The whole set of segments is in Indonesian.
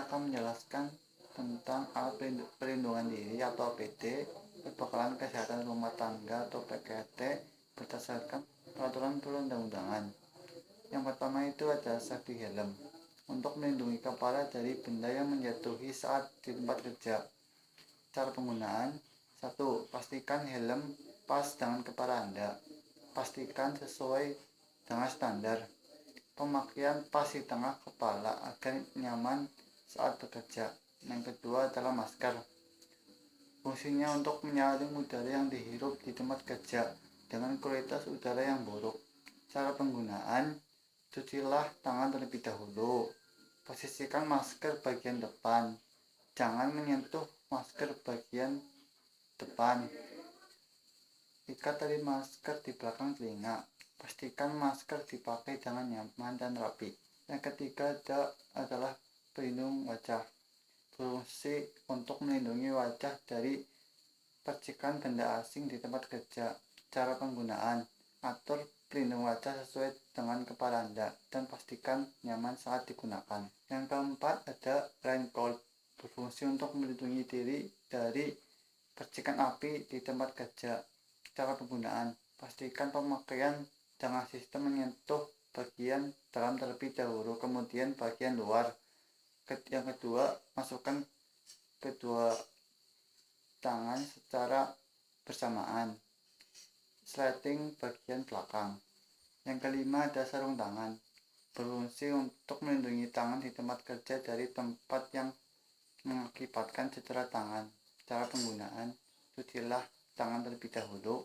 akan menjelaskan tentang alat perlindungan diri atau APD, perbekalan kesehatan rumah tangga atau PKT berdasarkan peraturan perundang-undangan. Yang pertama itu adalah safety helm, untuk melindungi kepala dari benda yang menjatuhi saat di tempat kerja. Cara penggunaan: 1. Pastikan helm pas dengan kepala Anda. Pastikan sesuai dengan standar. Pemakaian pas di tengah kepala agar nyaman saat bekerja. Yang kedua adalah masker. Fungsinya untuk menyaring udara yang dihirup di tempat kerja dengan kualitas udara yang buruk. Cara penggunaan: cucilah tangan terlebih dahulu. Posisikan masker bagian depan. Jangan menyentuh masker bagian depan. Ikat tali masker di belakang telinga. Pastikan masker dipakai dengan nyaman dan rapi. Yang ketiga adalah pelindung wajah. Berfungsi untuk melindungi wajah dari percikan benda asing di tempat kerja. Cara penggunaan: atur pelindung wajah sesuai dengan kepala Anda dan pastikan nyaman saat digunakan. Yang keempat ada raincoat. Berfungsi untuk melindungi diri dari percikan api di tempat kerja. Cara penggunaan: pastikan pemakaian dengan sistem menyentuh bagian dalam terlebih dahulu, kemudian bagian luar. Yang kedua, masukkan kedua tangan secara bersamaan, sliding bagian belakang. Yang kelima ada sarung tangan. Berfungsi untuk melindungi tangan di tempat kerja dari tempat yang mengakibatkan cedera tangan. Cara penggunaan: cucilah tangan terlebih dahulu.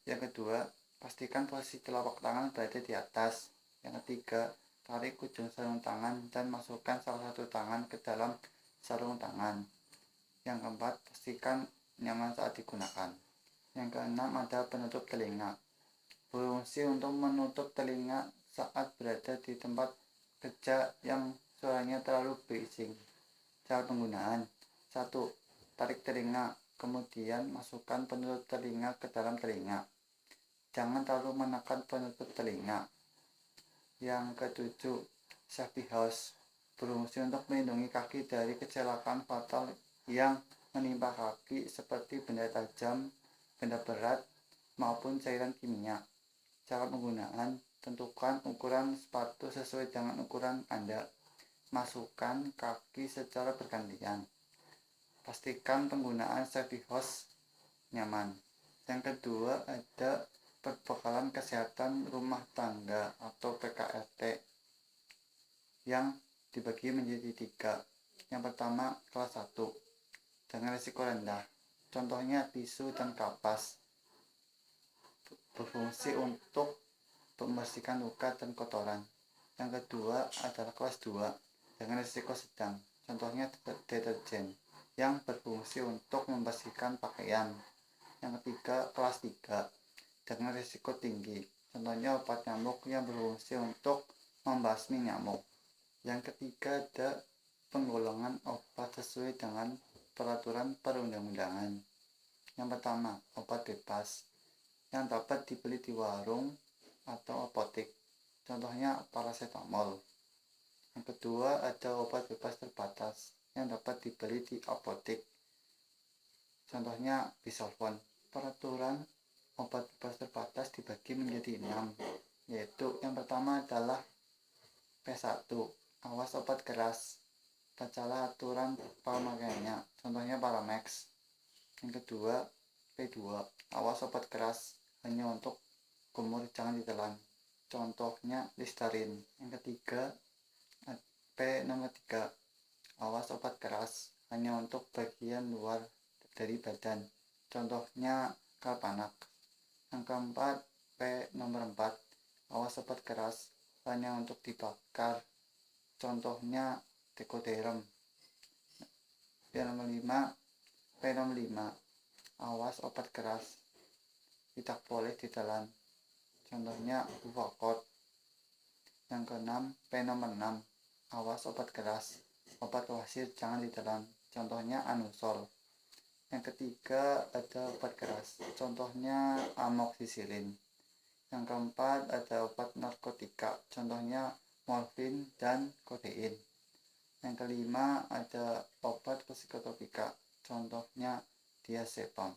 Yang kedua, pastikan posisi telapak tangan berada di atas. Yang ketiga, tarik ujung sarung tangan dan masukkan salah satu tangan ke dalam sarung tangan. Yang keempat, pastikan nyaman saat digunakan. Yang keenam ada penutup telinga. Berfungsi untuk menutup telinga saat berada di tempat kerja yang suaranya terlalu berising. Cara penggunaan: 1. Tarik telinga, kemudian masukkan penutup telinga ke dalam telinga. Jangan terlalu menekan penutup telinga. Yang ketujuh, safety hose. Berfungsi untuk melindungi kaki dari kecelakaan fatal yang menimpa kaki seperti benda tajam, benda berat, maupun cairan kimia. Cara penggunaan: tentukan ukuran sepatu sesuai dengan ukuran Anda. Masukkan kaki secara bergantian. Pastikan penggunaan safety hose nyaman. Yang kedua ada perbekalan kesehatan rumah tangga atau PKRT yang dibagi menjadi 3. Yang pertama, kelas 1 dengan risiko rendah. Contohnya tisu dan kapas. Berfungsi untuk membersihkan luka dan kotoran. Yang kedua adalah kelas 2 dengan risiko sedang. Contohnya deterjen yang berfungsi untuk membersihkan pakaian. Yang ketiga, kelas 3 dengan risiko tinggi. Contohnya obat nyamuk yang berfungsi untuk membasmi nyamuk. Yang ketiga ada penggolongan obat sesuai dengan peraturan perundang-undangan. Yang pertama, obat bebas yang dapat dibeli di warung atau apotek. Contohnya paracetamol. Yang kedua ada obat bebas terbatas yang dapat dibeli di apotek. Contohnya bisolvon. Peraturan obat bebas terbatas dibagi menjadi 6, yaitu yang pertama adalah P1, awas obat keras, bacalah aturan pemakaiannya, contohnya Paramex. Yang kedua P2, awas obat keras, hanya untuk kumur, jangan ditelan, contohnya Listerin. Yang ketiga nomor 3, awas obat keras, hanya untuk bagian luar dari badan, contohnya Kalpanak. Yang keempat nomor 4, awas obat keras, hanya untuk dibakar, contohnya Decoderm. Nomor 5, awas obat keras, tidak boleh ditelan, contohnya Uvacort. Yang keenam nomor 6, awas obat keras, obat wasir jangan ditelan, contohnya Anusol. Yang ketiga ada obat keras, contohnya amoxicillin. Yang keempat ada obat narkotika, contohnya morfin dan kodein. Yang kelima ada obat psikotropika, contohnya diazepam.